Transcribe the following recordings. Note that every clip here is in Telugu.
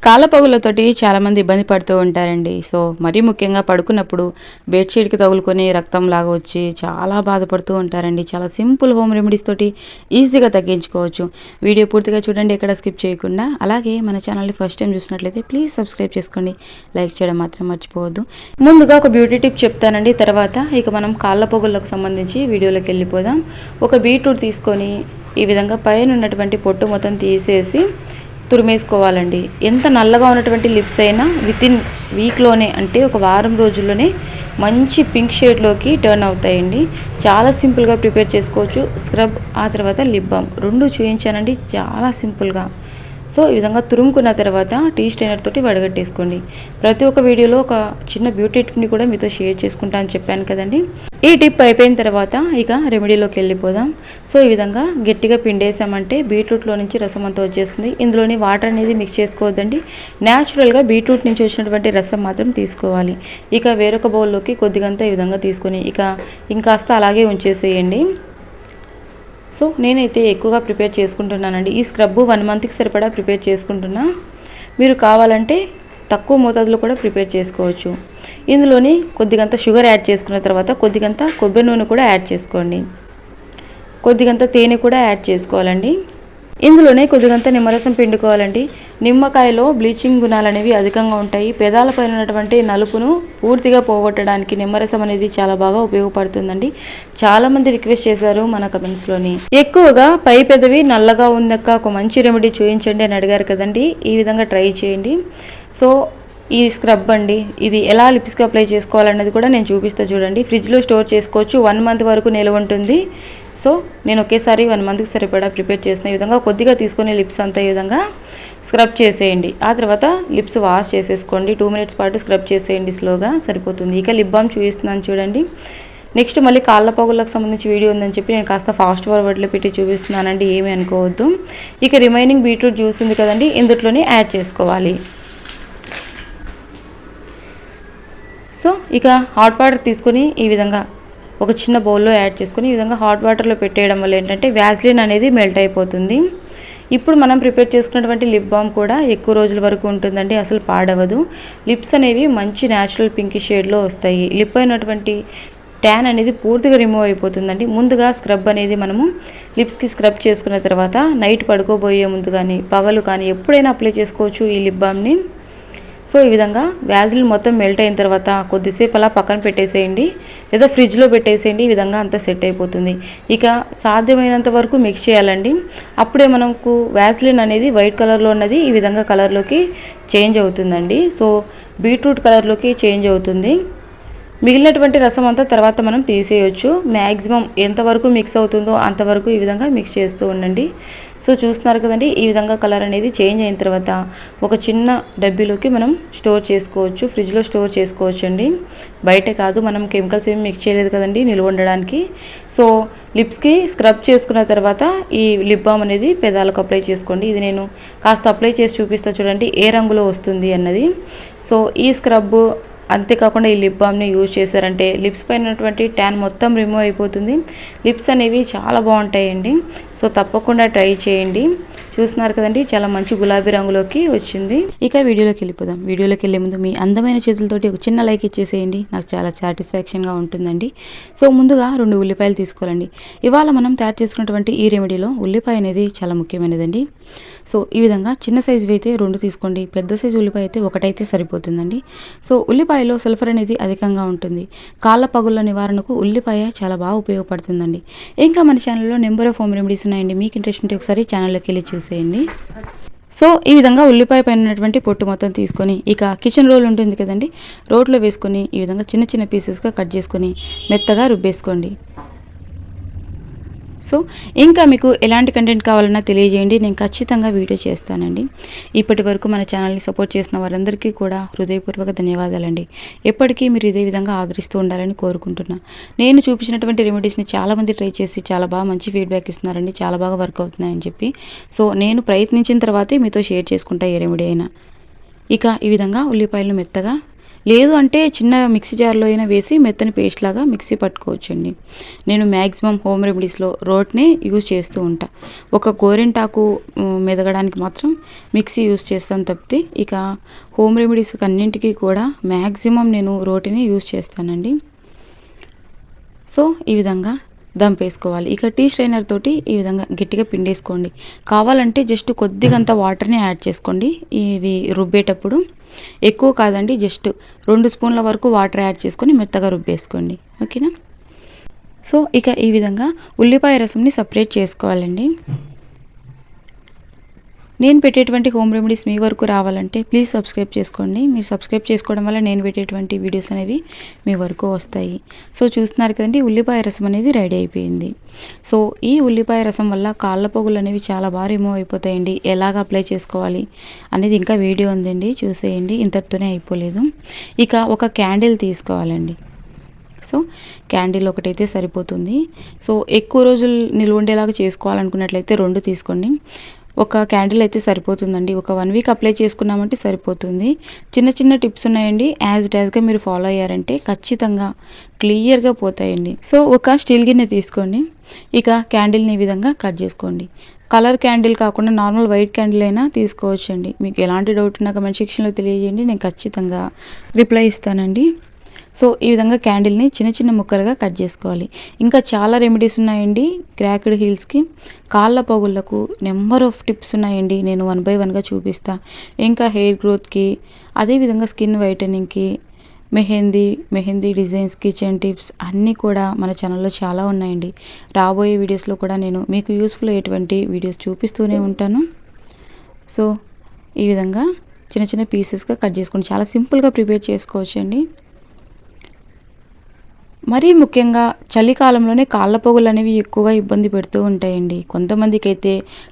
కాళ్ళ పగులతోటి చాలామంది ఇబ్బంది పడుతూ ఉంటారండి. సో, మరీ ముఖ్యంగా పడుకున్నప్పుడు బెడ్‌షీట్‌కి తగులుకొని రక్తంలాగా వచ్చి చాలా బాధపడుతూ ఉంటారండి. చాలా సింపుల్ హోమ్ రెమెడీస్ తోటి ఈజీగా తగ్గించుకోవచ్చు. వీడియో పూర్తిగా చూడండి, ఎక్కడ స్కిప్ చేయకుండా. అలాగే మన ఛానల్‌ని ఫస్ట్ టైం చూసినట్లయితే ప్లీజ్ సబ్స్క్రైబ్ చేసుకోండి. లైక్ చేయడం మాత్రం మర్చిపోవద్దు. ముందుగా ఒక బ్యూటీ టిప్ చెప్తానండి. తర్వాత ఇక మనం కాళ్ళ పగుళ్ళకు సంబంధించి వీడియోలోకి వెళ్ళిపోదాం. ఒక బీట్రూట్ తీసుకొని ఈ విధంగా పైన ఉన్నటువంటి పొట్టు మొత్తం తీసేసి తురిమేసుకోవాలండి. ఎంత నల్లగా ఉన్నటువంటి లిప్స్ అయినా వితిన్ వీక్లోనే, అంటే ఒక వారం రోజుల్లోనే మంచి పింక్ షేడ్లోకి టర్న్ అవుతాయండి. చాలా సింపుల్గా ప్రిపేర్ చేసుకోవచ్చు. స్క్రబ్ ఆ తర్వాత లిప్ బామ్ 2 చూపించానండి చాలా సింపుల్గా. సో ఈ విధంగా తురుముకున్న తర్వాత టీ స్ట్రైనర్ తోటి వడగట్టేసుకోండి. ప్రతి ఒక్క వీడియోలో ఒక చిన్న బ్యూటీ టిప్ని కూడా మీతో షేర్ చేసుకుంటా అని చెప్పాను కదండి. ఈ టిప్ అయిపోయిన తర్వాత ఇక రెమెడీలోకి వెళ్ళిపోదాం. సో ఈ విధంగా గట్టిగా పిండేసామంటే బీట్రూట్లో నుంచి రసం అంతా వచ్చేస్తుంది. ఇందులోని వాటర్ అనేది మిక్స్ చేసుకోవద్దండి. న్యాచురల్గా బీట్రూట్ నుంచి వచ్చినటువంటి రసం మాత్రం తీసుకోవాలి. ఇక వేరొక బౌల్లోకి కొద్దిగంతా ఈ విధంగా తీసుకొని ఇక ఇంకాస్త అలాగే ఉంచేసేయండి. సో నేనైతే ఎక్కువగా ప్రిపేర్ చేసుకుంటున్నానండి. ఈ స్క్రబ్బు 1 మంత్కి సరిపడా ప్రిపేర్ చేసుకుంటున్నా. మీరు కావాలంటే తక్కువ మోతాదులో కూడా ప్రిపేర్ చేసుకోవచ్చు. ఇందులోని కొద్దిగంత షుగర్ యాడ్ చేసుకున్న తర్వాత కొద్దిగంత కొబ్బరి నూనె కూడా యాడ్ చేసుకోండి. కొద్దిగంత తేనె కూడా యాడ్ చేసుకోవాలండి. ఇందులోనే కొద్దిగంత నిమ్మరసం పిండుకోవాలండి. నిమ్మకాయలో బ్లీచింగ్ గుణాలు అనేవి అధికంగా ఉంటాయి. పెదాలపైన ఉన్నటువంటి నలుపును పూర్తిగా పోగొట్టడానికి నిమ్మరసం అనేది చాలా బాగా ఉపయోగపడుతుందండి. చాలామంది రిక్వెస్ట్ చేశారు మన కమెంట్స్లోని. ఎక్కువగా పై పెదవి నల్లగా ఉందక్క, ఒక మంచి రెమెడీ చూపించండి అని అడిగారు కదండి. ఈ విధంగా ట్రై చేయండి. సో ఈ స్క్రబ్ అండి, ఇది ఎలా లిప్స్కి అప్లై చేసుకోవాలన్నది కూడా నేను చూపిస్తా చూడండి. ఫ్రిడ్జ్లో స్టోర్ చేసుకోవచ్చు. 1 మంత్ వరకు నిల్వ ఉంటుంది. సో నేను ఒకేసారి 1 మంత్కి సరిపడా ప్రిపేర్ చేసిన ఈ విధంగా కొద్దిగా తీసుకొని లిప్స్ అంతా ఈ విధంగా స్క్రబ్ చేసేయండి. ఆ తర్వాత లిప్స్ వాష్ చేసేసుకోండి. 2 మినిట్స్ పాటు స్క్రబ్ చేసేయండి, స్లోగా సరిపోతుంది. ఇక లిప్ బామ్ చూపిస్తున్నాను చూడండి. నెక్స్ట్ మళ్ళీ కాళ్ళ పగుళ్ళకు సంబంధించి వీడియో ఉందని చెప్పి నేను కాస్త ఫాస్ట్ ఫార్వర్డ్లో పెట్టి చూపిస్తున్నానండి, ఏమీ అనుకోవద్దు. ఇక రిమైనింగ్ బీట్రూట్ జ్యూస్ ఉంది కదండి, ఇందులోనే యాడ్ చేసుకోవాలి. సో ఇక హాట్ వాటర్ తీసుకొని ఈ విధంగా ఒక చిన్న బౌల్లో యాడ్ చేసుకొని ఈ విధంగా హాట్ వాటర్లో పెట్టేయడం వల్ల ఏంటంటే వ్యాజ్లిన్ అనేది మెల్ట్ అయిపోతుంది. ఇప్పుడు మనం ప్రిపేర్ చేసుకున్నటువంటి లిప్ బామ్ కూడా ఎక్కువ రోజుల వరకు ఉంటుందండి, అసలు పాడవదు. లిప్స్ అనేవి మంచి న్యాచురల్ పింక్ షేడ్లో వస్తాయి. లిప్ అయినటువంటి ట్యాన్ అనేది పూర్తిగా రిమూవ్ అయిపోతుందండి. ముందుగా స్క్రబ్ అనేది మనము లిప్స్కి స్క్రబ్ చేసుకున్న తర్వాత నైట్ పడుకోబోయే ముందు కానీ పగలు కానీ ఎప్పుడైనా అప్లై చేసుకోవచ్చు ఈ లిప్ బామ్ని. సో ఈ విధంగా వ్యాజిల్ మొత్తం మెల్ట్ అయిన తర్వాత కొద్దిసేపు అలా పక్కన పెట్టేసేయండి, లేదా ఫ్రిడ్జ్లో పెట్టేసేయండి. ఈ విధంగా అంతా సెట్ అయిపోతుంది. ఇక సాధ్యమైనంత వరకు మిక్స్ చేయాలండి. అప్పుడే మనకు వ్యాజిలిన్ అనేది వైట్ కలర్లో ఉన్నది ఈ విధంగా కలర్లోకి చేంజ్ అవుతుందండి. సో బీట్రూట్ కలర్లోకి చేంజ్ అవుతుంది. మిగిలినటువంటి రసం అంతా తర్వాత మనం తీసేయొచ్చు. మ్యాక్సిమం ఎంతవరకు మిక్స్ అవుతుందో అంతవరకు ఈ విధంగా మిక్స్ చేస్తూ ఉండండి. సో చూస్తున్నారు కదండి, ఈ విధంగా కలర్ అనేది చేంజ్ అయిన తర్వాత ఒక చిన్న డబ్బీలోకి మనం స్టోర్ చేసుకోవచ్చు. ఫ్రిడ్జ్లో స్టోర్ చేసుకోవచ్చు అండి, బయట కాదు. మనం కెమికల్స్ ఏమి మిక్స్ చేయలేదు కదండి నిల్వ ఉండడానికి. సో లిప్స్కి స్క్రబ్ చేసుకున్న తర్వాత ఈ లిప్ బామ్ అనేది పెదాలకు అప్లై చేసుకోండి. ఇది నేను కాస్త అప్లై చేసి చూపిస్తా చూడండి ఏ రంగులో వస్తుంది అన్నది. సో ఈ స్క్రబ్ అంతేకాకుండా ఈ లిప్ బామ్ని యూజ్ చేశారంటే లిప్స్ పైన ఉన్నటువంటి ట్యాన్ మొత్తం రిమూవ్ అయిపోతుంది. లిప్స్ అనేవి చాలా బాగుంటాయండి. సో తప్పకుండా ట్రై చేయండి. చూస్తున్నారు కదండి, చాలా మంచి గులాబీ రంగులోకి వచ్చింది. ఇక వీడియోలోకి వెళ్ళిపోదాం. వీడియోలోకి వెళ్ళే ముందు మీ అందమైన చేతులతోటి ఒక చిన్న లైక్ ఇచ్చేసేయండి, నాకు చాలా సాటిస్ఫాక్షన్గా ఉంటుందండి. సో ముందుగా 2 ఉల్లిపాయలు తీసుకోవాలండి. ఇవాళ మనం తయారు చేసుకున్నటువంటి ఈ రెమెడీలో ఉల్లిపాయ అనేది చాలా ముఖ్యమైనదండి. సో ఈ విధంగా చిన్న సైజు అయితే 2 తీసుకోండి, పెద్ద సైజు ఉల్లిపాయ అయితే ఒకటైతే సరిపోతుందండి. సో ఉల్లిపాయలో సల్ఫర్ అనేది అధికంగా ఉంటుంది. కాళ్ళ పగుళ్ళ నివారణకు ఉల్లిపాయ చాలా బాగా ఉపయోగపడుతుందండి. ఇంకా మన ఛానల్లో నెంబర్ ఆఫ్ హోమ్ రెమెడీస్ ఉన్నాయండి, మీకు ఇంట్రెస్ట్ ఉంటే ఒకసారి ఛానల్లోకి వెళ్ళి చూసేయండి. సో ఈ విధంగా ఉల్లిపాయ పైన ఉన్నటువంటి పొట్టు మొత్తం తీసుకొని ఇక కిచెన్ రోల్ ఉంటుంది కదండి, రోట్లో వేసుకొని ఈ విధంగా చిన్న చిన్న పీసెస్గా కట్ చేసుకొని మెత్తగా రుబ్బేసుకోండి. సో ఇంకా మీకు ఎలాంటి కంటెంట్ కావాలన్నా తెలియజేయండి, నేను ఖచ్చితంగా వీడియో చేస్తానండి. ఇప్పటి వరకు మన ఛానల్ని సపోర్ట్ చేసిన వారందరికీ కూడా హృదయపూర్వక ధన్యవాదాలండి. ఎప్పటికీ మీరు ఇదే విధంగా ఆదరిస్తూ ఉండాలని కోరుకుంటున్నా. నేను చూపించినటువంటి రెమెడీస్ని చాలామంది ట్రై చేసి చాలా బాగా మంచి ఫీడ్బ్యాక్ ఇస్తున్నారండి, చాలా బాగా వర్క్ అవుతున్నాయని చెప్పి. సో నేను ప్రయత్నించిన తర్వాతే మీతో షేర్ చేసుకుంటా ఏ రెమెడీ అయినా. ఇక ఈ విధంగా ఉల్లిపాయలను మెత్తగా లేదు అంటే చిన్న మిక్సీ జార్లో అయినా వేసి మెత్తని పేస్ట్ లాగా మిక్సీ పట్టుకోవచ్చండి. నేను మ్యాక్సిమం హోమ్ రెమెడీస్లో రోట్నే యూజ్ చేస్తూ ఉంటా. ఒక గోరింటాకు మెదగడానికి మాత్రం మిక్సీ యూజ్ చేస్తాను తప్పితే ఇక హోమ్ రెమెడీస్కి అన్నింటికీ కూడా మ్యాక్సిమం నేను రోటినే యూజ్ చేస్తానండి. సో ఈ విధంగా దంపేసుకోవాలి. ఇక టీ స్ట్రైనర్ తోటి ఈ విధంగా గట్టిగా పిండేసుకోండి. కావాలంటే జస్ట్ కొద్దిగంత వాటర్ని యాడ్ చేసుకోండి ఇవి రుబ్బేటప్పుడు. ఎక్కువ కాదండి, జస్ట్ 2 స్పూన్ల వరకు వాటర్ యాడ్ చేసుకొని మెత్తగా రుబ్బేసుకోండి. ఓకేనా. సో ఇక ఈ విధంగా ఉల్లిపాయ రసంని సపరేట్ చేసుకోవాలండి. నేను పెట్టేటువంటి హోమ్ రెమెడీస్ మీ వరకు రావాలంటే ప్లీజ్ సబ్స్క్రైబ్ చేసుకోండి. మీరు సబ్స్క్రైబ్ చేసుకోవడం వల్ల నేను పెట్టేటువంటి వీడియోస్ అనేవి మీ వరకు వస్తాయి. సో చూస్తున్నారు కదండి, ఉల్లిపాయ రసం అనేది రెడీ అయిపోయింది. సో ఈ ఉల్లిపాయ రసం వల్ల కాళ్ళ పొగులు అనేవి చాలా బాగా రిమూవ్ అయిపోతాయండి. ఎలాగ అప్లై చేసుకోవాలి అనేది ఇంకా వీడియో ఉందండి, చూసేయండి. ఇంతటితోనే అయిపోలేదు. ఇక ఒక క్యాండిల్ తీసుకోవాలండి. సో క్యాండిల్ ఒకటైతే సరిపోతుంది. సో ఎక్కువ రోజులు నిల్వ ఉండేలాగా చేసుకోవాలనుకున్నట్లయితే 2 తీసుకోండి. ఒక క్యాండిల్ అయితే సరిపోతుందండి. ఒక 1 వీక్ అప్లై చేసుకున్నామంటే సరిపోతుంది. చిన్న చిన్న టిప్స్ ఉన్నాయండి, యాజ్గా మీరు ఫాలో అయ్యారంటే ఖచ్చితంగా క్లియర్గా పోతాయండి. సో ఒక స్టీల్ గిన్నె తీసుకోండి. ఇక క్యాండిల్ని ఈ విధంగా కట్ చేసుకోండి. కలర్ క్యాండిల్ కాకుండా నార్మల్ వైట్ క్యాండిల్ అయినా తీసుకోవచ్చండి. మీకు ఎలాంటి డౌట్ ఉన్నా కమెంట్ సెక్షన్లో తెలియజేయండి, నేను ఖచ్చితంగా రిప్లై ఇస్తానండి. సో ఈ విధంగా క్యాండిల్ని చిన్న చిన్న ముక్కలుగా కట్ చేసుకోవాలి. ఇంకా చాలా రెమెడీస్ ఉన్నాయండి క్రాక్డ్ హీల్స్కి. కాళ్ళ పొగుళ్ళకు నెంబర్ ఆఫ్ టిప్స్ ఉన్నాయండి, నేను 1 బై 1గా చూపిస్తా. ఇంకా హెయిర్ గ్రోత్కి, అదేవిధంగా స్కిన్ వైటనింగ్కి, మెహందీ డిజైన్స్, కిచెన్ టిప్స్ అన్నీ కూడా మన ఛానల్లో చాలా ఉన్నాయండి. రాబోయే వీడియోస్లో కూడా నేను మీకు యూస్ఫుల్ అయ్యేటువంటి వీడియోస్ చూపిస్తూనే ఉంటాను. సో ఈ విధంగా చిన్న చిన్న పీసెస్గా కట్ చేసుకోండి. చాలా సింపుల్గా ప్రిపేర్ చేసుకోవచ్చండి. మరీ ముఖ్యంగా చలికాలంలోనే కాళ్ళ పొగులు అనేవి ఎక్కువగా ఇబ్బంది పెడుతూ ఉంటాయండి. కొంతమందికి అయితే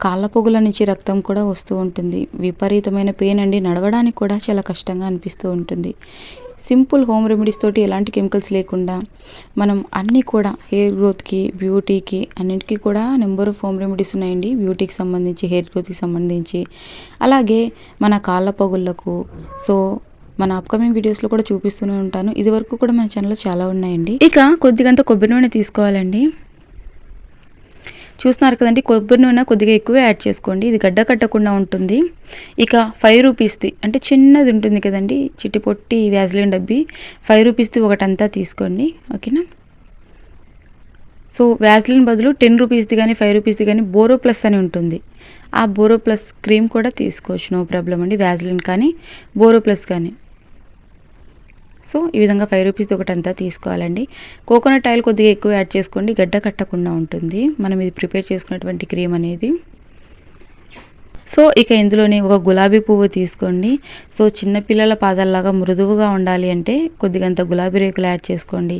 కాళ్ళ పొగుల నుంచి రక్తం కూడా వస్తూ ఉంటుంది. విపరీతమైన పెయిన్ అండి, నడవడానికి కూడా చాలా కష్టంగా అనిపిస్తూ ఉంటుంది. సింపుల్ హోమ్ రెమెడీస్ తోటి ఎలాంటి కెమికల్స్ లేకుండా మనం అన్నీ కూడా హెయిర్ గ్రోత్కి, బ్యూటీకి అన్నింటికీ కూడా నెంబర్ ఆఫ్ హోమ్ రెమెడీస్ ఉన్నాయండి. బ్యూటీకి సంబంధించి, హెయిర్ గ్రోత్కి సంబంధించి, అలాగే మన కాళ్ళ పొగుళ్ళకు. సో మన అప్కమింగ్ వీడియోస్లో కూడా చూపిస్తూనే ఉంటాను. ఇది వరకు కూడా మన ఛానల్లో చాలా ఉన్నాయండి. ఇక కొద్దిగంత కొబ్బరి నూనె తీసుకోవాలండి. చూస్తున్నారు కదండి, కొబ్బరి నూనె కొద్దిగా ఎక్కువే యాడ్ చేసుకోండి, ఇది గడ్డ కట్టకుండా ఉంటుంది. ఇక 5 రూపీస్ది అంటే చిన్నది ఉంటుంది కదండి, చిట్టి పొట్టి వ్యాజ్లిన్ డబ్బి, 5 రూపీస్ది ఒకటంతా తీసుకోండి. ఓకేనా. సో వ్యాజ్లిన్ బదులు 10 రూపీస్ది కానీ 5 రూపీస్ది కానీ బోరో ప్లస్ అని ఉంటుంది. ఆ బోరో ప్లస్ క్రీమ్ కూడా తీసుకోవచ్చు, నో ప్రాబ్లం అండి. వ్యాజ్లిన్ కానీ బోరో ప్లస్ కానీ. సో ఈ విధంగా 5 రూపీస్ది ఒకటంతా తీసుకోవాలండి. కోకోనట్ ఆయిల్ కొద్దిగా ఎక్కువ యాడ్ చేసుకోండి, గడ్డ కట్టకుండా ఉంటుంది మనం ఇది ప్రిపేర్ చేసుకున్నటువంటి క్రీమ్ అనేది. సో ఇక ఇందులోనే ఒక గులాబీ పువ్వు తీసుకోండి. సో చిన్నపిల్లల పాదాల్లాగా మృదువుగా ఉండాలి అంటే కొద్దిగంత గులాబీ రేకులు యాడ్ చేసుకోండి.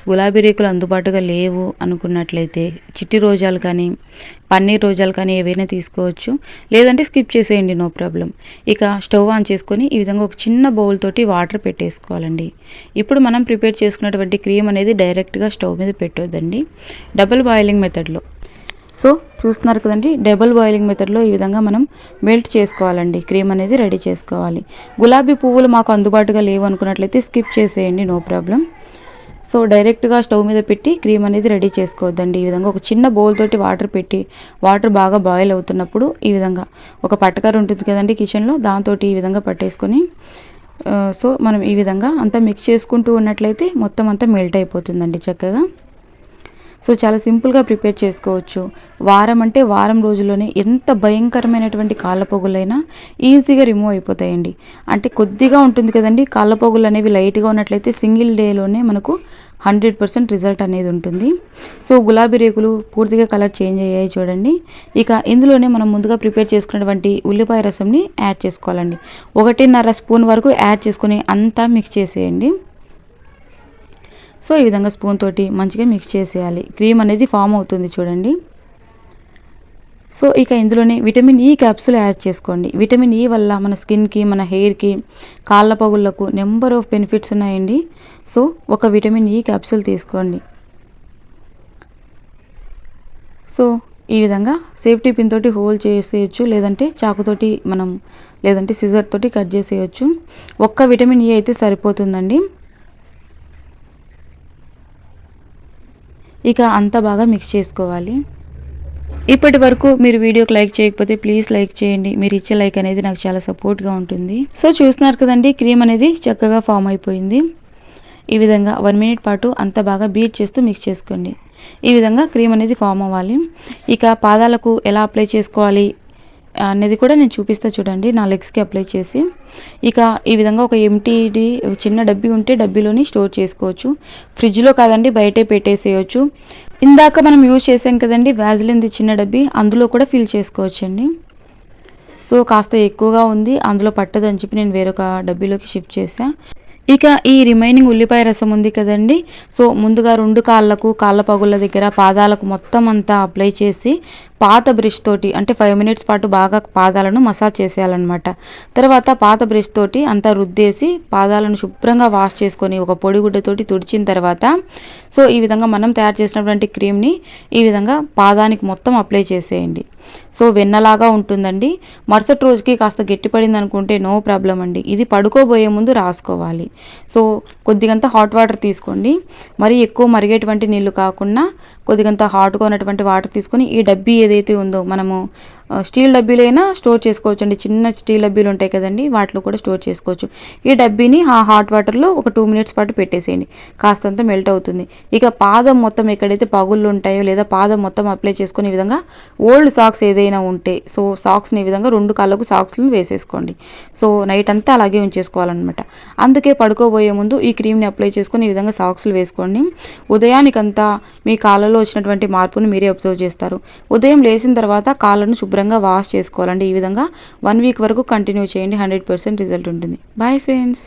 గులాబీ రేకులు అందుబాటుగా లేవు అనుకున్నట్లయితే చిట్టి రోజాలు కానీ, పన్నీర్ రోజాలు కానీ ఏవైనా తీసుకోవచ్చు, లేదంటే స్కిప్ చేసేయండి, నో ప్రాబ్లం. ఇక స్టవ్ ఆన్ చేసుకొని ఈ విధంగా ఒక చిన్న బౌల్ తోటి వాటర్ పెట్టేసుకోవాలండి. ఇప్పుడు మనం ప్రిపేర్ చేసుకున్నటువంటి క్రీమ్ అనేది డైరెక్ట్గా స్టవ్ మీద పెట్టొద్దండి, డబుల్ బాయిలింగ్ మెథడ్లో. సో చూస్తున్నారు కదండి, డబుల్ బాయిలింగ్ మెథడ్లో ఈ విధంగా మనం మెల్ట్ చేసుకోవాలండి, క్రీమ్ అనేది రెడీ చేసుకోవాలి. గులాబీ పువ్వులు మాకు అందుబాటుగా లేవు అనుకున్నట్లయితే స్కిప్ చేసేయండి, నో ప్రాబ్లం. సో డైరెక్ట్గా స్టవ్ మీద పెట్టి క్రీమ్ అనేది రెడీ చేసుకోవద్దండి. ఈ విధంగా ఒక చిన్న బౌల్ తోటి వాటర్ పెట్టి, వాటర్ బాగా బాయిల్ అవుతున్నప్పుడు ఈ విధంగా ఒక పట్టకర ఉంటుంది కదండి కిచెన్లో, దాంతో ఈ విధంగా పట్టేసుకొని సో మనం ఈ విధంగా అంతా మిక్స్ చేసుకుంటూ ఉన్నట్లయితే మొత్తం అంతా మెల్ట్ అయిపోతుందండి చక్కగా. సో చాలా సింపుల్గా ప్రిపేర్ చేసుకోవచ్చు. వారం అంటే వారం రోజుల్లోనే ఎంత భయంకరమైనటువంటి కాళ్ళ పొగులైనా ఈజీగా రిమూవ్ అయిపోతాయండి. అంటే కొద్దిగా ఉంటుంది కదండి, కాళ్ళ పొగులు అనేవి లైట్గా ఉన్నట్లయితే సింగిల్ డేలోనే మనకు 100% రిజల్ట్ అనేది ఉంటుంది. సో గులాబీ రేకులు పూర్తిగా కలర్ చేంజ్ అయ్యాయి చూడండి. ఇక ఇందులోనే మనం ముందుగా ప్రిపేర్ చేసుకున్నటువంటి ఉల్లిపాయ రసంని యాడ్ చేసుకోవాలండి. 1.5 స్పూన్ వరకు యాడ్ చేసుకొని అంతా మిక్స్ చేసేయండి. సో ఈ విధంగా స్పూన్ తోటి మంచిగా మిక్స్ చేసేయాలి, క్రీమ్ అనేది ఫామ్ అవుతుంది చూడండి. సో ఇక ఇందులోనే విటమిన్ ఈ క్యాప్సూల్ యాడ్ చేసుకోండి. విటమిన్ ఈ వల్ల మన స్కిన్కి, మన హెయిర్కి, కాళ్ళ పగుళ్ళకు నెంబర్ ఆఫ్ బెనిఫిట్స్ ఉన్నాయండి. సో ఒక విటమిన్ ఈ క్యాప్సూల్ తీసుకోండి. సో ఈ విధంగా సేఫ్టీ పిన్ తోటి హోల్డ్ చేసేయచ్చు, లేదంటే చాకుతోటి మనం లేదంటే సిజర్ తోటి కట్ చేసేయచ్చు. ఒక్క విటమిన్ E అయితే సరిపోతుందండి. ఇక అంతా బాగా మిక్స్ చేసుకోవాలి. ఇప్పటి వరకు మీరు వీడియోకి లైక్ చేయకపోతే ప్లీజ్ లైక్ చేయండి. మీరు ఇచ్చే లైక్ అనేది నాకు చాలా సపోర్ట్గా ఉంటుంది. సో చూస్తున్నారు కదండి, క్రీమ్ అనేది చక్కగా ఫామ్ అయిపోయింది. ఈ విధంగా 1 మినిట్ పాటు అంతా బాగా బీట్ చేస్తూ మిక్స్ చేసుకోండి. ఈ విధంగా క్రీమ్ అనేది ఫామ్ అవ్వాలి. ఇక పాదాలకు ఎలా అప్లై చేసుకోవాలి అనేది కూడా నేను చూపిస్తా చూడండి, నా లెగ్స్కి అప్లై చేసి. ఇక ఈ విధంగా ఒక ఎంటీది చిన్న డబ్బీ ఉంటే డబ్బీలోని స్టోర్ చేసుకోవచ్చు. ఫ్రిడ్జ్లో కాదండి, బయటే పెట్టేసేయచ్చు. ఇందాక మనం యూజ్ చేసాం కదండి వ్యాజిలిన్ది చిన్న డబ్బీ, అందులో కూడా ఫిల్ చేసుకోవచ్చండి. సో కాస్త ఎక్కువగా ఉంది, అందులో పట్టదని చెప్పి నేను వేరొక డబ్బీలోకి షిఫ్ట్ చేసా. ఇక ఈ రిమైనింగ్ ఉల్లిపాయ రసం ఉంది కదండి, సో ముందుగా 2 కాళ్ళకు, కాళ్ళ పగుళ్ళ దగ్గర, పాదాలకు మొత్తం అంతా అప్లై చేసి పాత బ్రష్ తోటి అంటే 5 మినిట్స్ పాటు బాగా పాదాలను మసాజ్ చేసేయాలన్నమాట. తర్వాత పాత బ్రష్ తోటి అంతా రుద్దేసి పాదాలను శుభ్రంగా వాష్ చేసుకొని ఒక పొడిగుడ్డతోటి తుడిచిన తర్వాత సో ఈ విధంగా మనం తయారు చేసినటువంటి క్రీమ్ని ఈ విధంగా పాదానికి మొత్తం అప్లై చేసేయండి. సో వెన్నలాగా ఉంటుందండి. మరుసటి రోజుకి కాస్త గట్టిపడింది అనుకుంటే నో ప్రాబ్లం అండి. ఇది పడుకోబోయే ముందు రాసుకోవాలి. సో కొద్దిగంత హాట్ వాటర్ తీసుకోండి. మరి ఎక్కువ మరిగేటువంటి నీళ్ళు కాకుండా కొద్దిగంత హాట్గా ఉన్నటువంటి వాటర్ తీసుకొని ఈ డబ్బీ ఏదైతే ఉందో మనము స్టీల్ డబ్బీలైనా స్టోర్ చేసుకోవచ్చు అండి. చిన్న స్టీల్ డబ్బీలు ఉంటాయి కదండి, వాటిలో కూడా స్టోర్ చేసుకోవచ్చు. ఈ డబ్బీని ఆ హాట్ వాటర్లో ఒక 2 మినిట్స్ పాటు పెట్టేసేయండి, కాస్తంత మెల్ట్ అవుతుంది. ఇక పాదం మొత్తం ఎక్కడైతే పగుళ్ళు ఉంటాయో లేదా పాదం మొత్తం అప్లై చేసుకొని ఈ విధంగా ఓల్డ్ సాక్స్ ఏదైనా ఉంటే సో సాక్స్ని ఈ విధంగా 2 కాళ్ళకు సాక్స్లను వేసేసుకోండి. సో నైట్ అంతా అలాగే ఉంచేసుకోవాలన్నమాట. అందుకే పడుకోబోయే ముందు ఈ క్రీమ్ని అప్లై చేసుకొని ఈ విధంగా సాక్స్లు వేసుకోండి. ఉదయానికంతా మీ కాళ్ళలో వచ్చినటువంటి మార్పును మీరే అబ్జర్వ్ చేస్తారు. ఉదయం లేచిన తర్వాత కాళ్ళను శుభ్రంగా వాష్ చేసుకోవాలండి. ఈ విధంగా 1 వీక్ వరకు కంటిన్యూ చేయండి, 100% రిజల్ట్ ఉంటుంది. Boy friends.